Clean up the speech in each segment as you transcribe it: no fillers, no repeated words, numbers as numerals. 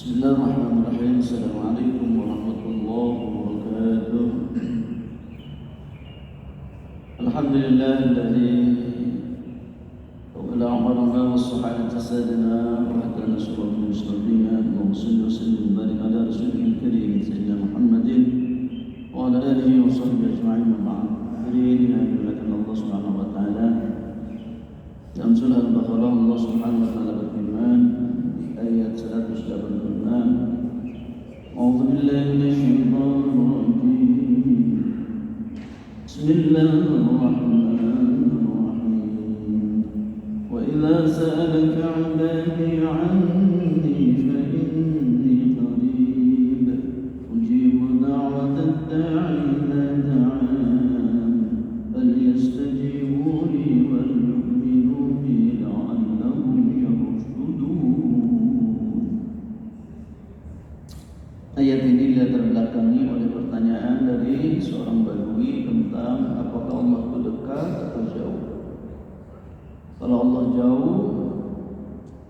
Bismillahirrahmanirrahim. Assalamualaikum warahmatullahi wabarakatuh. Alhamdulillahilladzi tawalla amarna wa sahana tasadana wa hadana siratal mustaqim. Allahumma salli wa sallim wa barik ala rasulil karim sayyidina Muhammadin wa ala alihi wa sahbihi ajma'in. Wa ba'd. Hadirin yang dimuliakan Allah Subhanahu wa taala. Dalam surah Al-Baqarah Allah Subhanahu wa taala berfirman ayat 186. A'udzu billahi minasyaitonir rajim. Bismillahirrahmanirrahim. Wa idza sa'alaka 'ibadi 'anni fa inni qarib ujibu da'watad da'i idza da'an falyastajibu li wal yu'minu bi la'allahum yarshudun. Ayat ini latar belakangi oleh pertanyaan dari seorang badui tentang apakah Allah itu dekat atau jauh. Kalau Allah jauh,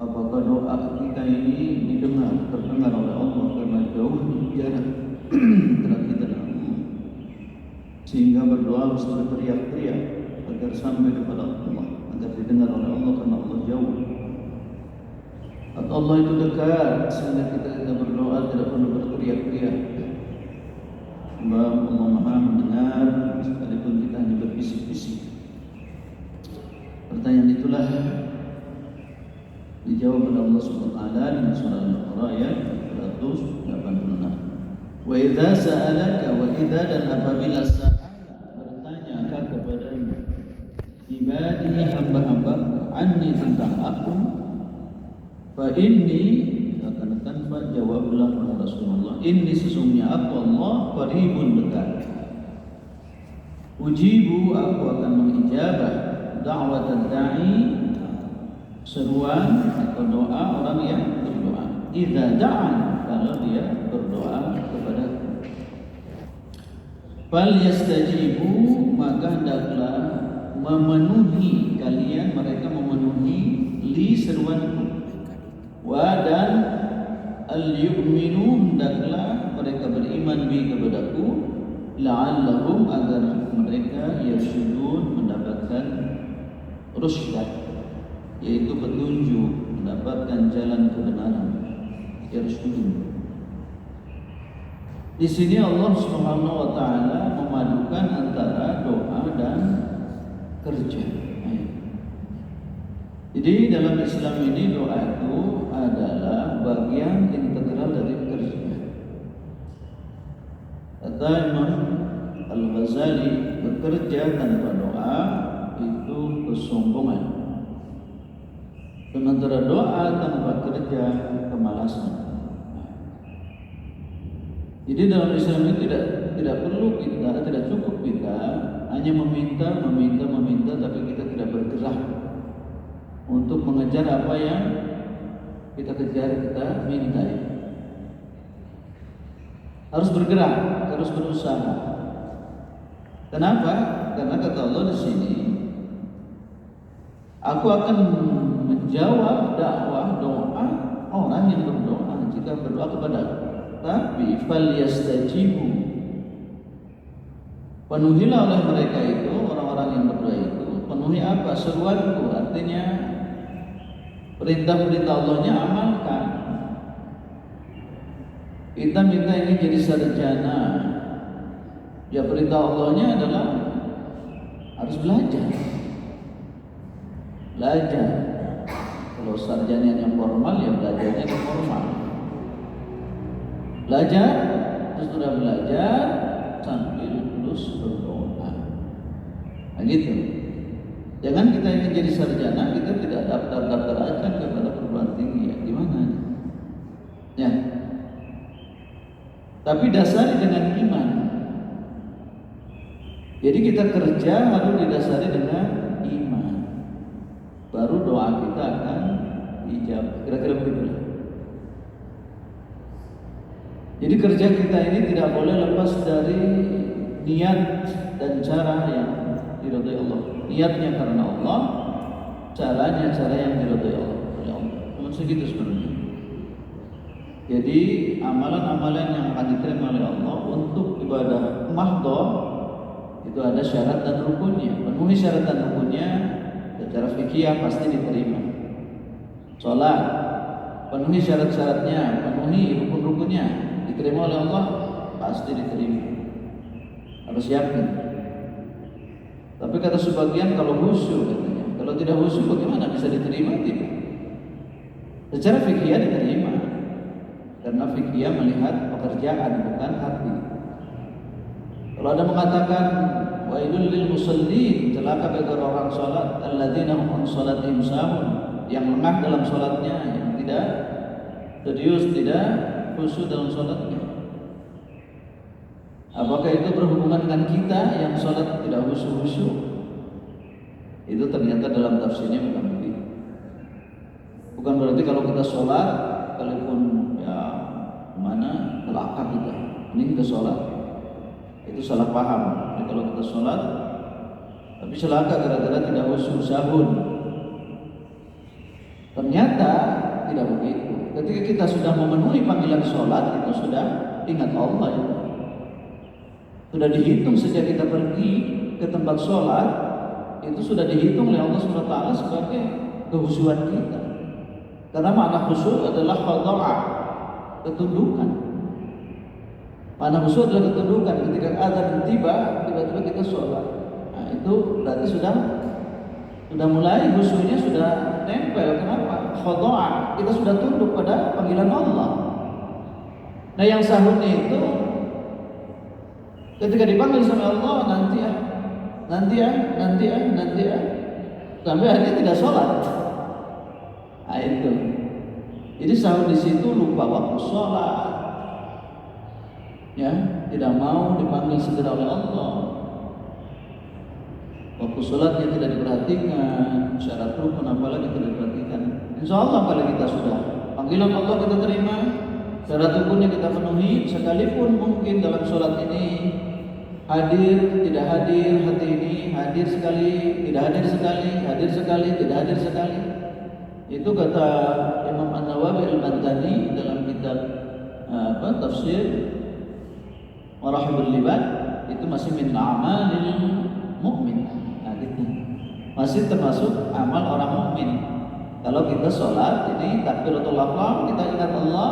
apakah doa kita ini terdengar oleh Allah karena jauh jarak antara kita dan Allah, sehingga berdoa harus berteriak-teriak agar sampai kepada Allah, agar didengar oleh Allah karena Allah jauh. Atau Allah itu dekat sehingga kita berdoa tidak perlu berteriak-teriak. Sebab Allah Maha mendengar sekalipun kita hanya berbisik-bisik. Pertanyaan itulah dijawab oleh Allah Subhanahu wa taala dengan surah Al-Baqarah ayat 186. Wa idza sa'alaka, wa idza, dan apabila bertanya kepadamu ibadi, hamba-hamba, anni, tentang aku, fa inni, akan tanpa jawablah oleh Rasulullah, inni, sesungguhnya aku Allah, qaribun, dekat. Ujibu, aku akan mengijabah, da'watan da'i, seruan atau doa orang yang berdoa, idza da'an, kalau dia berdoa kepadaku. Fal yastajibu, maka hendaklah memenuhi kalian, mereka memenuhi li, seruanku. Wa, dan al-yu'minu, hendaklah mereka beriman bi, kepadaku, la'allahum, agar mereka yarshudun, mendapatkan rusyad, yaitu petunjuk, mendapatkan jalan kebenaran, yarshudun. Di sini Allah Subhanahu wa taala memadukan antara doa dan kerja. Jadi dalam Islam ini doa itu adalah bagian integral dari kerja. Kata Imam Al-Ghazali, bekerja tanpa doa itu kesombongan. Sementara doa tanpa kerja kemalasan. Jadi dalam Islam ini tidak perlu kita, tidak cukup kita hanya meminta, tapi kita tidak bergerak untuk mengejar apa yang kita kejar, kita minta. Harus bergerak, harus berusaha. Kenapa? Karena kata Allah di sini, aku akan menjawab dakwah doa orang yang berdoa jika berdoa kepadaku. Tapi fal yastajibu, penuhilah oleh mereka itu, orang-orang yang berdoa itu, penuhi apa? Seruanku, artinya perintah-perintah Allahnya amalkan. Kita minta ini jadi sarjana, ya perintah Allahnya adalah harus belajar. Kalau sarjana yang formal, ya belajarnya yang formal. Belajar, terus sudah belajar sambil terus berdoa. Nah gitu. Jangan kita ingin jadi sarjana, kita tidak daftar aja kepada perguruan tinggi, ya gimana? Ya. Tapi dasari dengan iman. Jadi kita kerja harus didasari dengan iman. Baru doa kita akan dijawab. Kira-kira begitu. Jadi kerja kita ini tidak boleh lepas dari niat dan cara yang diridhai Allah. Niatnya karena Allah, caranya cara yang diridhai Allah. Cuma segitu sebenarnya. Jadi amalan-amalan yang akan diterima oleh Allah untuk ibadah mahdhah itu ada syarat dan rukunnya. Penuhi syarat dan rukunnya secara fikih pasti diterima. Salat penuhi syarat-syaratnya, penuhi rukun-rukunnya, diterima oleh Allah pasti diterima. Harus yakin. Tapi kata sebagian kalau khusyuk katanya, kalau tidak khusyuk bagaimana bisa diterima? Tidak. Secara fikih diterima. Karena fikih melihat pekerjaan bukan hati. Kalau ada mengatakan wailul lil musallin, celaka bagi orang salat, alladzina hum an salatihim sahun, yang lengah dalam salatnya, yang tidak serius, tidak khusyuk dalam salatnya. Apakah itu berhubungan dengan kita yang salat tidak khusyuk? Itu ternyata dalam tafsirnya bukan begitu. Bukan berarti kalau kita salat sekalipun mana kelakar kita, ini kita sholat itu salah paham. Jadi kalau kita sholat tapi celaka gara-gara tidak khusyuk sahun, ternyata tidak begitu. Ketika kita sudah memenuhi panggilan sholat itu sudah ingat Allah ya. Sudah dihitung sejak kita pergi ke tempat sholat itu sudah dihitung oleh Allah SWT sebagai kehusyuan kita. Karena makna khusyuk adalah khada'ah, ketundukan. Mana khusyuk adalah ketundukan. Ketika adzan tiba-tiba kita sholat. Nah, itu berarti sudah mulai khusyuknya sudah nempel. Kenapa? Khada'ah. Kita sudah tunduk pada panggilan Allah. Nah, yang sahun itu ketika dipanggil sama Allah nanti sampai akhirnya tidak sholat. Nah, itu. Jadi sahur di situ lupa waktu sholat, ya, tidak mau dipanggil segera oleh Allah. Waktu sholatnya tidak diperhatikan, syarat rukun apalagi tidak diperhatikan. Insya Allah kalau kita sudah panggilan Allah kita terima, syarat rukunnya kita penuhi, sekalipun mungkin dalam sholat ini hadir, tidak hadir, hati ini hadir sekali, tidak hadir sekali, hadir sekali, tidak hadir sekali. Itu kata Imam An-Nawawi Al-Madani dalam kitab tafsir Marahibul Libad, itu masih min amalil mukmin. Nah, gitu. Masih termasuk amal orang mukmin. Kalau kita sholat ini takbiratul ihram, kita ingat Allah,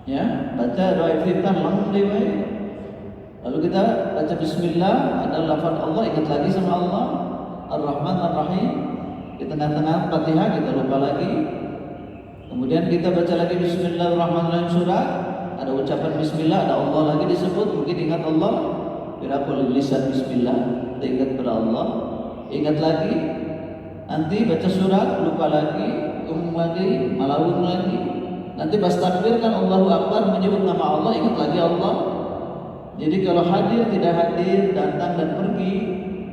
ya, baca doa iftitah lalu kita baca bismillah, ada lafaz Allah, ingat lagi sama Allah, Ar-Rahman Ar-Rahim. Di tengah-tengah Fatihah kita lupa lagi. Kemudian kita baca lagi Bismillahirrahmanirrahim surat, ada ucapan Bismillah, ada Allah lagi disebut, mungkin ingat Allah. Birakul lisan Bismillah, kita ingat kepada Allah. Ingat lagi, nanti baca surat, lupa lagi, lagi, malawun lagi. Nanti pas takbir kan Allahu Akbar menyebut nama Allah, ingat lagi Allah. Jadi kalau hadir, tidak hadir, datang dan pergi,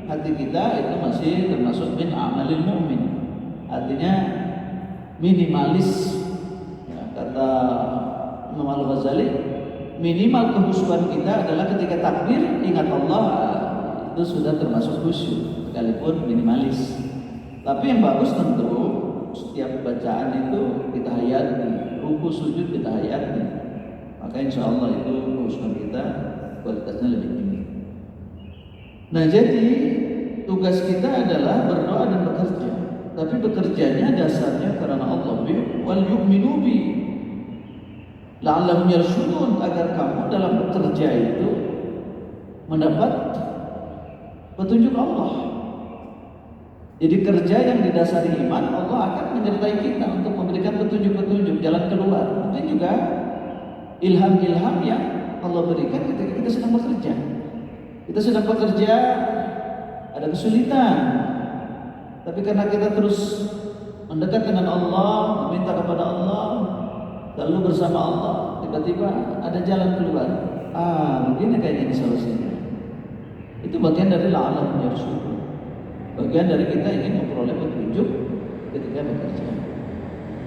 hati kita itu masih termasuk min amalil mu'min. Artinya minimalis, ya, kata Imam Al-Ghazali, minimal kehusyuan kita adalah ketika takbir ingat Allah, itu sudah termasuk khusyuk sekalipun minimalis. Tapi yang bagus tentu setiap bacaan itu kita hayati, ruku sujud kita hayati, maka insya Allah itu kehusyuan kita kualitasnya lebih tinggi. Nah, jadi tugas kita adalah berdoa dan bekerja. Tapi bekerjanya dasarnya karena Allah wal yu'minu bi la'allahum yarshudun, agar kamu dalam bekerja itu mendapat petunjuk Allah. Jadi kerja yang didasari iman, Allah akan menyertai kita untuk memberikan petunjuk-petunjuk jalan keluar. Mungkin juga ilham-ilham yang Allah berikan ketika kita sedang bekerja. Kita sedang bekerja, ada kesulitan, tapi karena kita terus mendekat dengan Allah, meminta kepada Allah, lalu bersama Allah, tiba-tiba ada jalan keluar. Begini kayaknya ini solusinya. Itu bagian dari la'alam yarsyud. Bagian dari kita ingin memperoleh petunjuk ketika bekerja.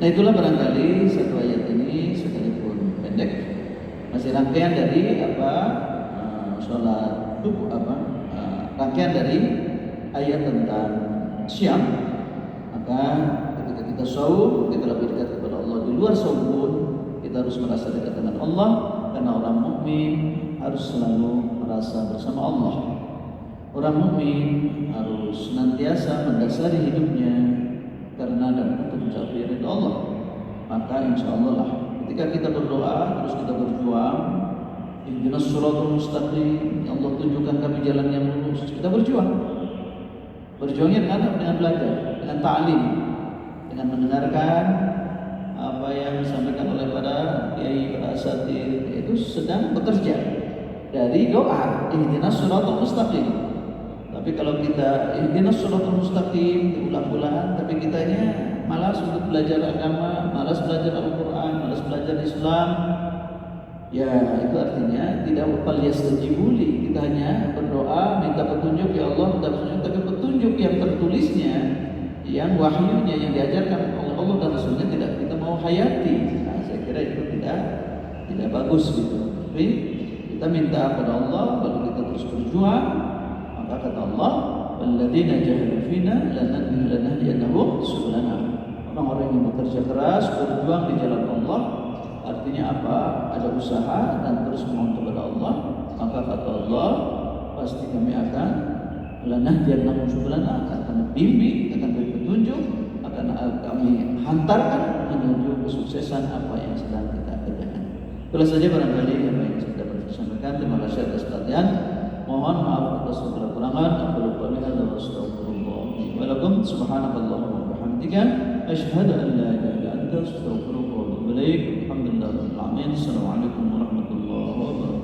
Nah, itulah barangkali satu ayat ini sekalipun pendek masih rangkaian dari sholat rangkaian dari ayat tentang syam. Maka ketika kita saum, kita lebih dekat kepada Allah. Di luar saum pun kita kita harus merasa dekat dengan Allah, karena orang mukmin harus selalu merasa bersama Allah. Orang mukmin harus senantiasa mendasari hidupnya karena dan untuk mencapai ridha Allah. Maka insya Allah lah ketika kita berdoa terus kita berjuang, ihdinas shiratal mustaqim, ya Allah tunjukkan kami jalan yang lurus, kita berjuang. Berjuangnya dengan belajar, dengan ta'lim, dengan mendengarkan apa yang disampaikan oleh para kiai, para asatidz, itu sedang bekerja dari doa ihdinas shiratal mustaqim. Tapi kalau kita ihdinas shiratal mustaqim diulang-ulang, tapi kitanya malas untuk belajar agama, malas belajar Al-Quran, malas belajar Islam, ya itu artinya tidak falyastajibu li. Kita hanya berdoa minta petunjuk, ya Allah minta petunjuk, tapi petunjuk yang tertulisnya, yang wahyunya, yang diajarkan oleh Allah dan Rasulnya tidak kita mau hayati. Nah, saya kira itu tidak bagus gitu. Tapi kita minta kepada Allah, lalu kita terus berjuang. Maka kata Allah, walladzina jahadu fina lanahdiyannahum subulana. Orang-orang yang bekerja keras, berjuang di jalan Allah, artinya apa? Ada usaha dan terus mohon kepada Allah. Maka kata Allah, pasti kami akan lanahdiyannahum subulana, akan bimbing, akan beri petunjuk, akan kami hantarkan menuju kesuksesan apa yang sedang kita kerjakan. Itulah saja barangkali apa yang sudah disampaikan. Terima kasih atas perhatian. Mohon maaf atas segala kekurangan. Aku lupa lihat dan astagfirullah. Walakum subhanakallahumma wa bihamdika asyhadu an la ilaha illa anta astaghfiruka wa atubu ilaik. Alhamdulillahirabbil alamin. Assalamualaikum warahmatullahi wabarakatuh.